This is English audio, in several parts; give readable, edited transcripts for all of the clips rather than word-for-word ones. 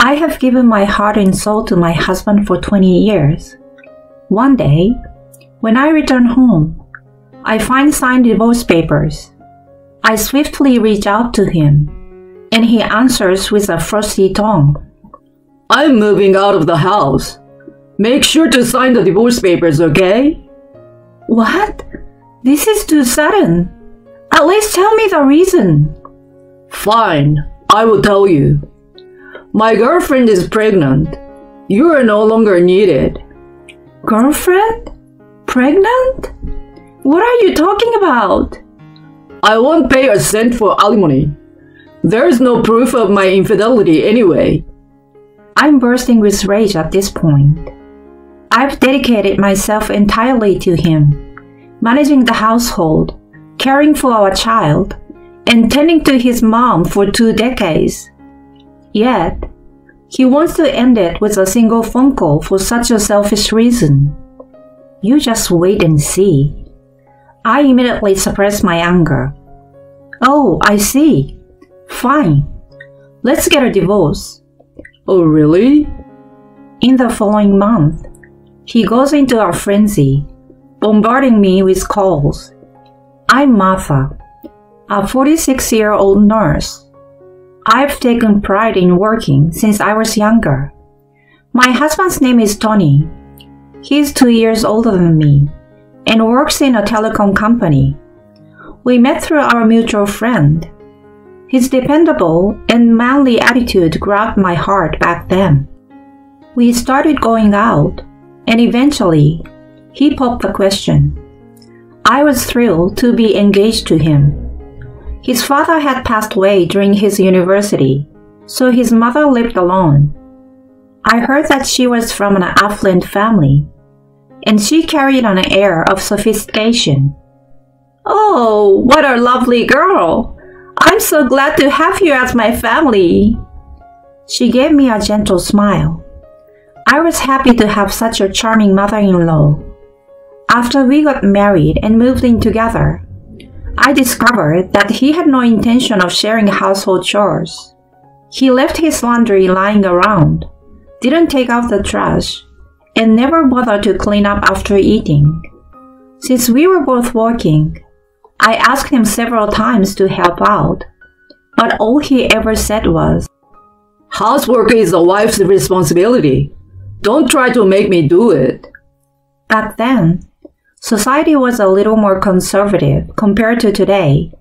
I have given my heart and soul to my husband for 20 years. One day, when I return home, I find signed divorce papers. I swiftly reach out to him, and he answers with a frosty tone. I'm moving out of the house. Make sure to sign the divorce papers, okay? What? This is too sudden. At least tell me the reason. Fine, I will tell you. My girlfriend is pregnant. You are no longer needed. Girlfriend? Pregnant? What are you talking about? I won't pay a cent for alimony. There's no proof of my infidelity anyway. I'm bursting with rage at this point. I've dedicated myself entirely to him, managing the household, caring for our child, and tending to his mom for 2 decades. Yet, he wants to end it with a single phone call for such a selfish reason. You just wait and see. I immediately suppress my anger. Oh, I see. Fine. Let's get a divorce. Oh, really? In the following month, he goes into a frenzy, bombarding me with calls. I'm Martha, a 46-year-old nurse. I've taken pride in working since I was younger. My husband's name is Tony. He's 2 years older than me and works in a telecom company. We met through our mutual friend. His dependable and manly attitude grabbed my heart back then. We started going out, and eventually, he popped the question. I was thrilled to be engaged to him. His father had passed away during his university, so his mother lived alone. I heard that she was from an affluent family, and she carried an air of sophistication. Oh, what a lovely girl! I'm so glad to have you as my family. She gave me a gentle smile. I was happy to have such a charming mother-in-law. After we got married and moved in together, I discovered that he had no intention of sharing household chores. He left his laundry lying around, didn't take out the trash, and never bothered to clean up after eating. Since we were both working, I asked him several times to help out, but all he ever said was, Housework is a wife's responsibility. Don't try to make me do it. Back then, society was a little more conservative compared to today,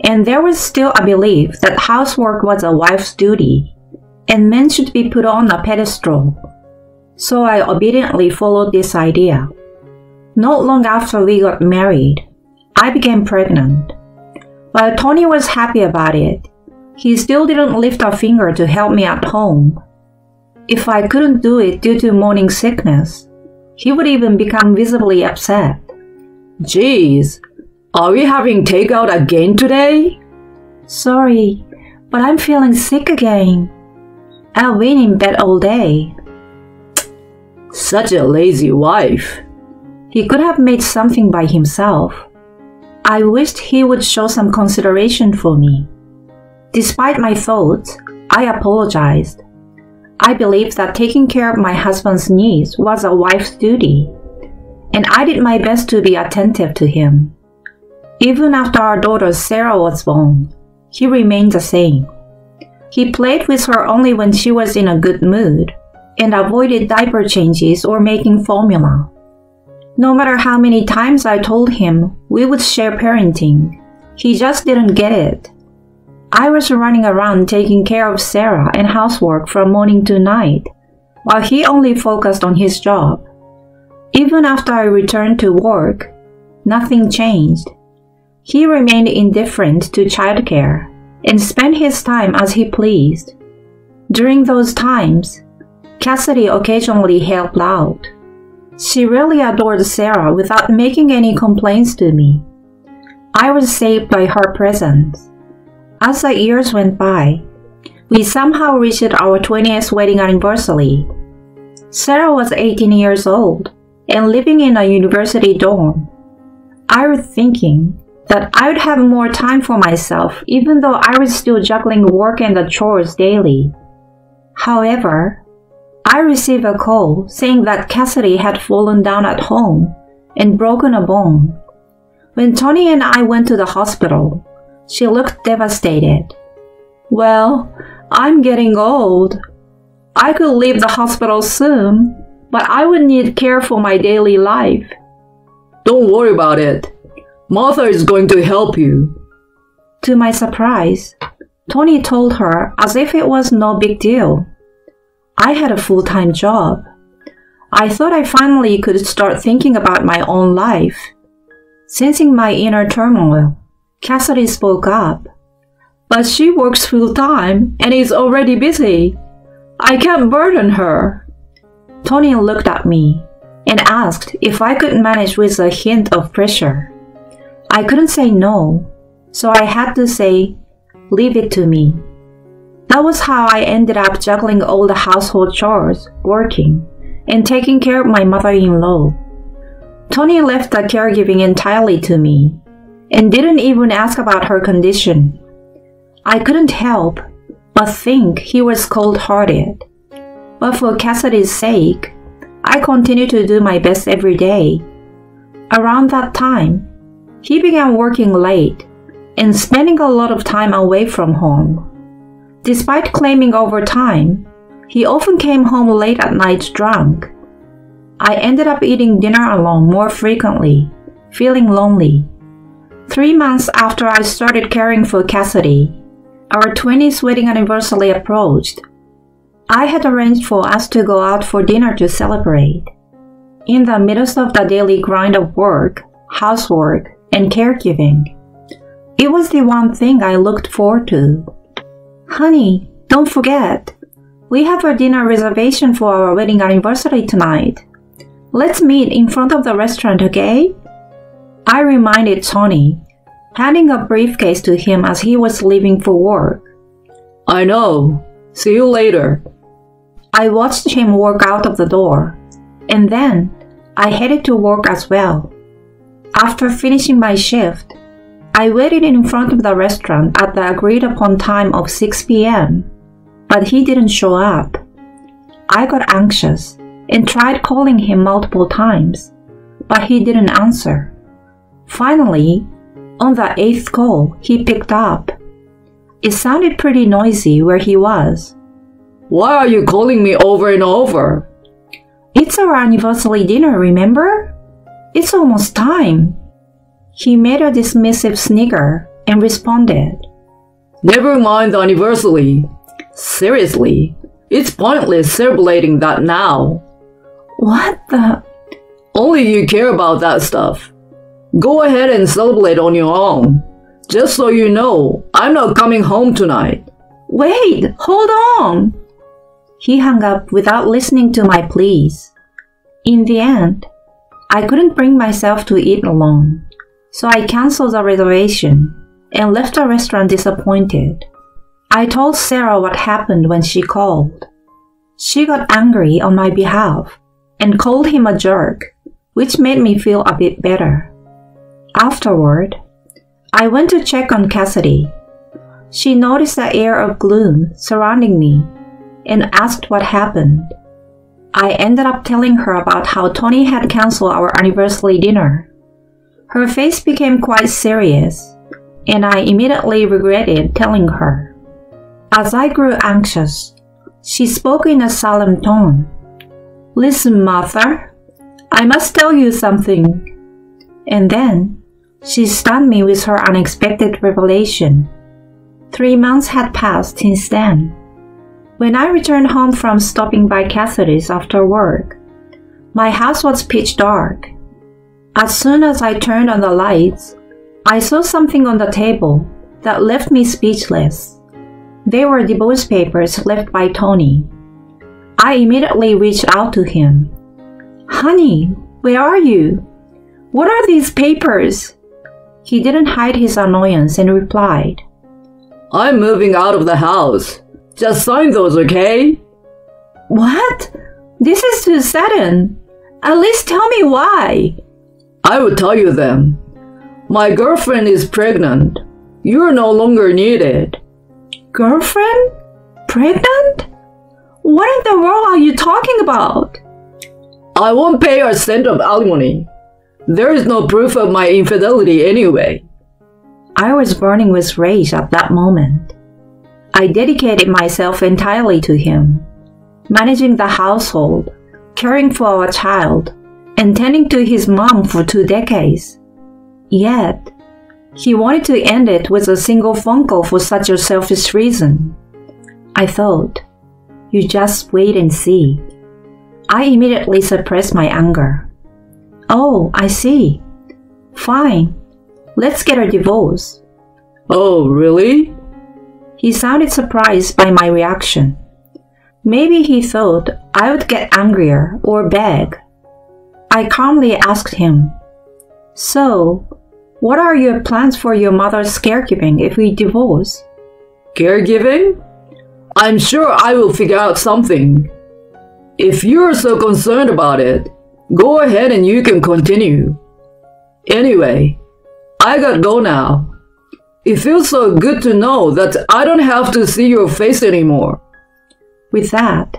and there was still a belief that housework was a wife's duty, and men should be put on a pedestal. So I obediently followed this idea. Not long after we got married, I became pregnant. While Tony was happy about it, he still didn't lift a finger to help me at home. If I couldn't do it due to morning sickness, he would even become visibly upset. Geez, are we having takeout again today? Sorry, but I'm feeling sick again. I've been in bed all day. Such a lazy wife. He could have made something by himself. I wished he would show some consideration for me. Despite my thoughts, I apologized. I believed that taking care of my husband's needs was a wife's duty, and I did my best to be attentive to him. Even after our daughter Sarah was born, he remained the same. He played with her only when she was in a good mood, and avoided diaper changes or making formula. No matter how many times I told him we would share parenting, he just didn't get it. I was running around taking care of Sarah and housework from morning to night, while he only focused on his job. Even after I returned to work, nothing changed. He remained indifferent to childcare and spent his time as he pleased. During those times, Cassidy occasionally helped out. She really adored Sarah without making any complaints to me. I was saved by her presence. As the years went by, we somehow reached our 20th wedding anniversary. Sarah was 18 years old and living in a university dorm. I was thinking that I would have more time for myself even though I was still juggling work and the chores daily. However, I received a call saying that Cassidy had fallen down at home and broken a bone. When Tony and I went to the hospital, she looked devastated. Well, I'm getting old. I could leave the hospital soon, but I would need care for my daily life. Don't worry about it. Martha is going to help you. To my surprise, Tony told her as if it was no big deal. I had a full-time job. I thought I finally could start thinking about my own life. Sensing my inner turmoil, Cassidy spoke up. But she works full-time and is already busy. I can't burden her. Tony looked at me and asked if I could manage with a hint of pressure. I couldn't say no, so I had to say, leave it to me. That was how I ended up juggling all the household chores, working, and taking care of my mother-in-law. Tony left the caregiving entirely to me and didn't even ask about her condition. I couldn't help but think he was cold-hearted. But for Cassidy's sake, I continued to do my best every day. Around that time, he began working late and spending a lot of time away from home. Despite claiming overtime, he often came home late at night drunk. I ended up eating dinner alone more frequently, feeling lonely. 3 months after I started caring for Cassidy, our 20th wedding anniversary approached. I had arranged for us to go out for dinner to celebrate. In the midst of the daily grind of work, housework, and caregiving, it was the one thing I looked forward to. Honey, don't forget, we have a dinner reservation for our wedding anniversary tonight. Let's meet in front of the restaurant, okay? I reminded Tony, handing a briefcase to him as he was leaving for work. I know. See you later. I watched him walk out of the door, and then I headed to work as well. After finishing my shift, I waited in front of the restaurant at the agreed-upon time of 6 p.m., but he didn't show up. I got anxious and tried calling him multiple times, but he didn't answer. Finally, on the 8th call, he picked up. It sounded pretty noisy where he was. Why are you calling me over and over? It's our anniversary dinner, remember? It's almost time. He made a dismissive snigger and responded. Never mind the anniversary. Seriously, it's pointless celebrating that now. What the? Only you care about that stuff. Go ahead and celebrate on your own. Just so you know, I'm not coming home tonight. Wait, hold on. He hung up without listening to my pleas. In the end, I couldn't bring myself to eat alone, so I canceled the reservation and left the restaurant disappointed. I told Sarah what happened when she called. She got angry on my behalf and called him a jerk, which made me feel a bit better. Afterward, I went to check on Cassidy. She noticed the air of gloom surrounding me and asked what happened. I ended up telling her about how Tony had canceled our anniversary dinner. Her face became quite serious, and I immediately regretted telling her. As I grew anxious, she spoke in a solemn tone. Listen, Martha, I must tell you something. And then, she stunned me with her unexpected revelation. 3 months had passed since then. When I returned home from stopping by Cassidy's after work, my house was pitch dark. As soon as I turned on the lights, I saw something on the table that left me speechless. They were divorce papers left by Tony. I immediately reached out to him. Honey, where are you? What are these papers? He didn't hide his annoyance and replied, I'm moving out of the house. Just sign those, okay? What? This is too sudden. At least tell me why. I will tell you then. My girlfriend is pregnant. You are no longer needed. Girlfriend? Pregnant? you talking about? I won't pay a cent of alimony. There is no proof of my infidelity anyway. I was burning with rage at that moment. I dedicated myself entirely to him, managing the household, caring for our child, and tending to his mom for 2 decades. Yet, he wanted to end it with a single phone call for such a selfish reason. I thought, you just wait and see. I immediately suppressed my anger. Oh, I see. Fine. Let's get a divorce. Oh, really? He sounded surprised by my reaction. Maybe he thought I would get angrier or beg. I calmly asked him, So, what are your plans for your mother's caregiving if we divorce? Caregiving? I'm sure I will figure out something. If you're so concerned about it, go ahead and you can continue. Anyway, I gotta go now. It feels so good to know that I don't have to see your face anymore. With that,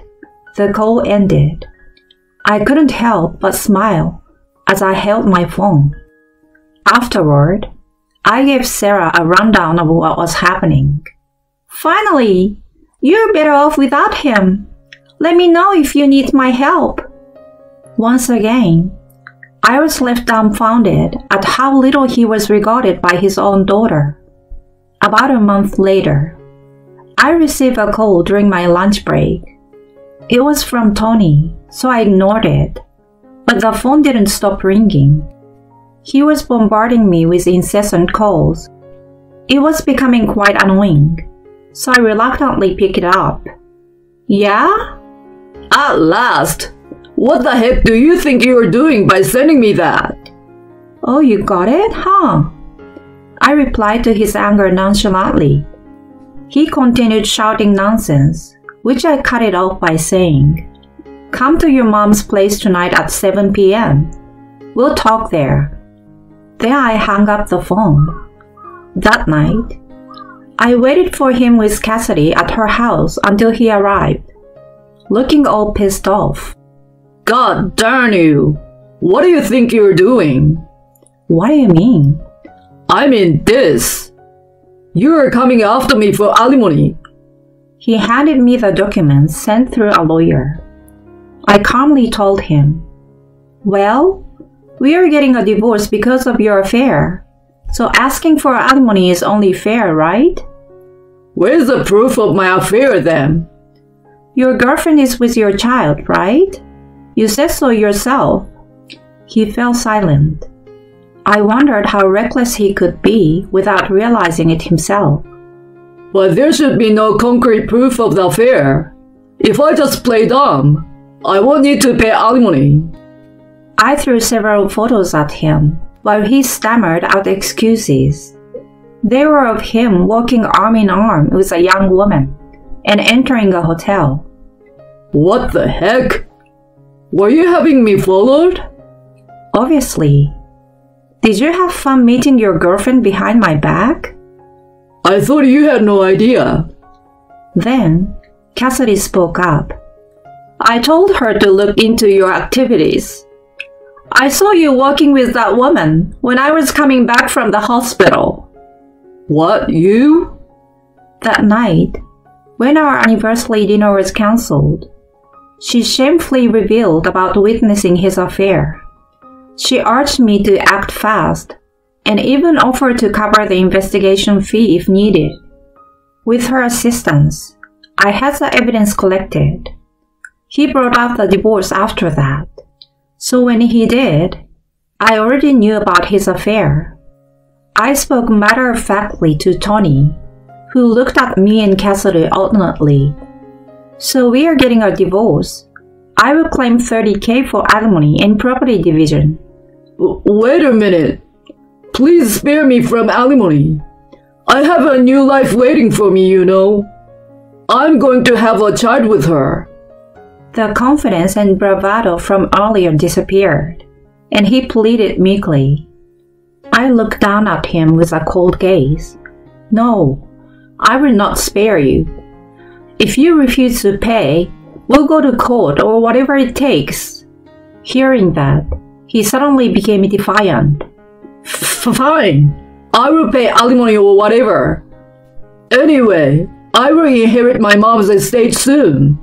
the call ended. I couldn't help but smile as I held my phone. Afterward, I gave Sarah a rundown of what was happening. Finally, you're better off without him. Let me know if you need my help. Once again, I was left dumbfounded at how little he was regarded by his own daughter. About a month later, I received a call during my lunch break. It was from Tony, so I ignored it, but the phone didn't stop ringing. He was bombarding me with incessant calls. It was becoming quite annoying, so I reluctantly picked it up. Yeah? At last! What the heck do you think you're doing by sending me that? Oh, you got it, huh? I replied to his anger nonchalantly. He continued shouting nonsense, which I cut it off by saying, Come to your mom's place tonight at 7 p.m. We'll talk there. Then I hung up the phone. That night, I waited for him with Cassidy at her house until he arrived, looking all pissed off. God darn you! What do you think you're doing? What do you mean? I mean this. You're coming after me for alimony. He handed me the documents sent through a lawyer. I calmly told him, Well, we are getting a divorce because of your affair, so asking for alimony is only fair, right? Where's the proof of my affair then? Your girlfriend is with your child, right? You said so yourself. He fell silent. I wondered how reckless he could be without realizing it himself. But there should be no concrete proof of the affair. If I just play dumb, I won't need to pay alimony. I threw several photos at him while he stammered out excuses. They were of him walking arm in arm with a young woman and entering a hotel. What the heck? Were you having me followed? Obviously. Did you have fun meeting your girlfriend behind my back? I thought you had no idea. Then, Cassidy spoke up. I told her to look into your activities. I saw you walking with that woman when I was coming back from the hospital. What, you? That night, when our anniversary dinner was cancelled, she shamefully revealed about witnessing his affair. She urged me to act fast and even offered to cover the investigation fee if needed. With her assistance, I had the evidence collected. He brought up the divorce after that. So when he did, I already knew about his affair. I spoke matter-of-factly to Tony, who looked at me and Cassidy alternately. So we are getting a divorce. I will claim $30,000 for alimony and property division. Wait a minute. Please spare me from alimony. I have a new life waiting for me, you know. I'm going to have a child with her. The confidence and bravado from earlier disappeared, and he pleaded meekly. I looked down at him with a cold gaze. No, I will not spare you. If you refuse to pay, We'll go to court or whatever it takes." Hearing that, he suddenly became defiant. Fine. I will pay alimony or whatever. Anyway, I will inherit my mom's estate soon.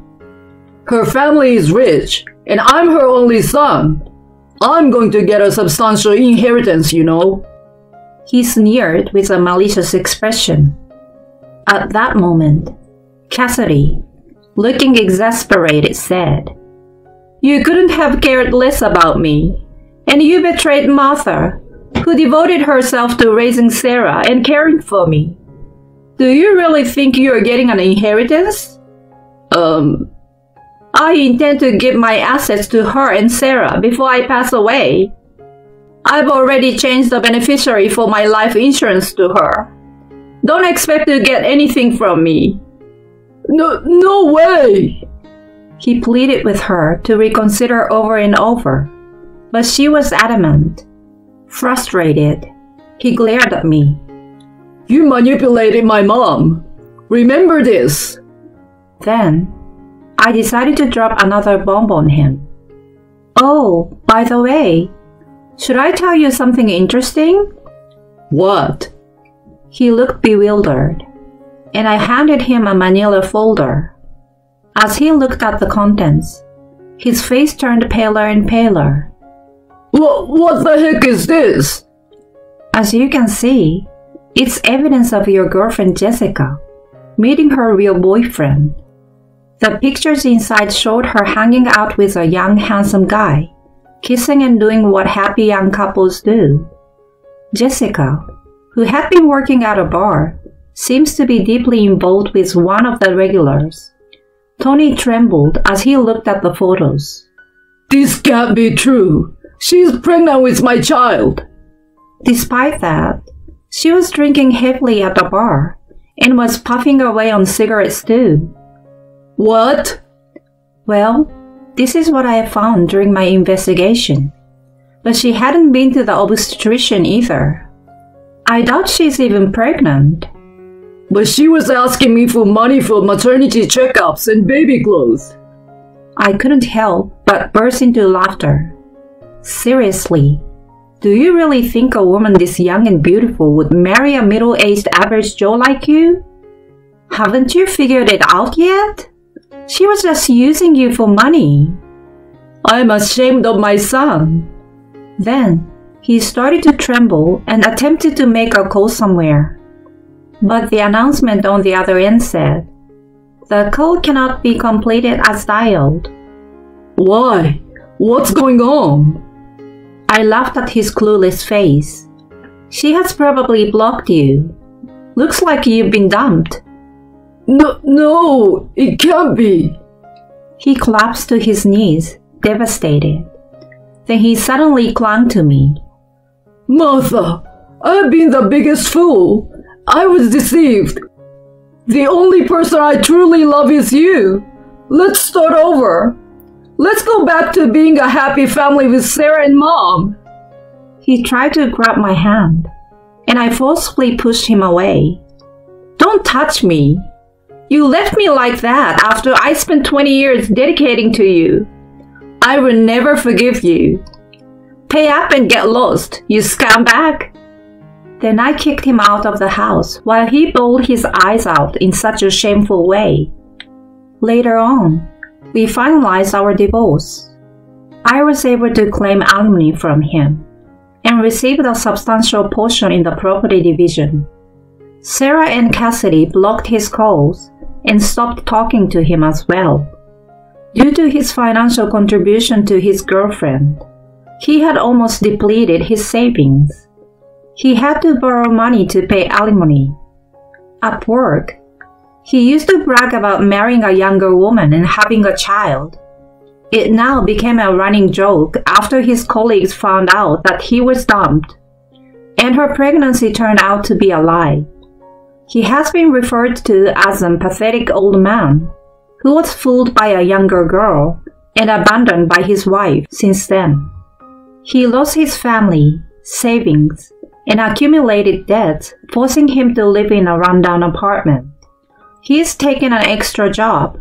Her family is rich, and I'm her only son. I'm going to get a substantial inheritance, you know. He sneered with a malicious expression. At that moment, Cassidy, looking exasperated, said, "You couldn't have cared less about me, and you betrayed Martha, who devoted herself to raising Sarah and caring for me. Do you really think you're getting an inheritance?" "I intend to give my assets to her and Sarah before I pass away. I've already changed the beneficiary for my life insurance to her. Don't expect to get anything from me." No way! He pleaded with her to reconsider over and over, but she was adamant. Frustrated, he glared at me. "You manipulated my mom. Remember this." Then, I decided to drop another bomb on him. "Oh, by the way, should I tell you something interesting?" "What?" He looked bewildered, and I handed him a manila folder. As he looked at the contents, his face turned paler and paler. What the heck is this?" "As you can see, it's evidence of your girlfriend Jessica meeting her real boyfriend. The pictures inside showed her hanging out with a young, handsome guy, kissing and doing what happy young couples do. Jessica, who had been working at a bar, seems to be deeply involved with one of the regulars." Tony trembled as he looked at the photos. "This can't be true. She's pregnant with my child." Despite that, she was drinking heavily at the bar and was puffing away on cigarettes too. "What?" "Well, this is what I found during my investigation. But she hadn't been to the obstetrician either. I doubt she's even pregnant." "But she was asking me for money for maternity checkups and baby clothes." I couldn't help but burst into laughter. "Seriously, do you really think a woman this young and beautiful would marry a middle-aged average Joe like you? Haven't you figured it out yet? She was just using you for money." "I'm ashamed of my son." Then he started to tremble and attempted to make a call somewhere. But the announcement on the other end said, "The call cannot be completed as dialed." "Why? What's going on?" I laughed at his clueless face. "She has probably blocked you. Looks like you've been dumped." No, it can't be." He collapsed to his knees, devastated. Then he suddenly clung to me. "Martha, I've been the biggest fool. I was deceived. The only person I truly love is you. Let's start over. Let's go back to being a happy family with Sarah and Mom." He tried to grab my hand, and I forcefully pushed him away. "Don't touch me. You left me like that after I spent 20 years dedicating to you. I will never forgive you. Pay up and get lost, you scumbag." Then I kicked him out of the house while he bawled his eyes out in such a shameful way. Later on, we finalized our divorce. I was able to claim alimony from him and received a substantial portion in the property division. Sarah and Cassidy blocked his calls and stopped talking to him as well. Due to his financial contribution to his girlfriend, he had almost depleted his savings. He had to borrow money to pay alimony. At work, he used to brag about marrying a younger woman and having a child. It now became a running joke after his colleagues found out that he was dumped, and her pregnancy turned out to be a lie. He has been referred to as a pathetic old man who was fooled by a younger girl and abandoned by his wife since then. He lost his family, savings, and accumulated debts, forcing him to live in a rundown apartment. He's taken an extra job,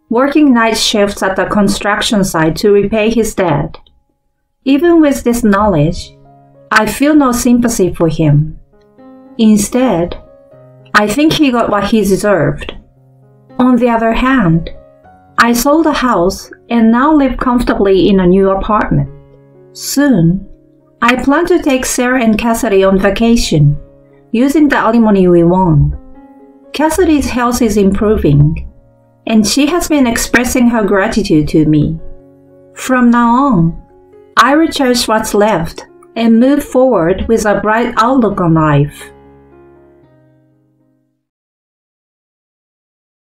working night shifts at the construction site to repay his debt. Even with this knowledge, I feel no sympathy for him. Instead, I think he got what he deserved. On the other hand, I sold the house and now live comfortably in a new apartment. Soon, I plan to take Sarah and Cassidy on vacation, using the alimony we won. Cassidy's health is improving, and she has been expressing her gratitude to me. From now on, I will cherish what's left and move forward with a bright outlook on life.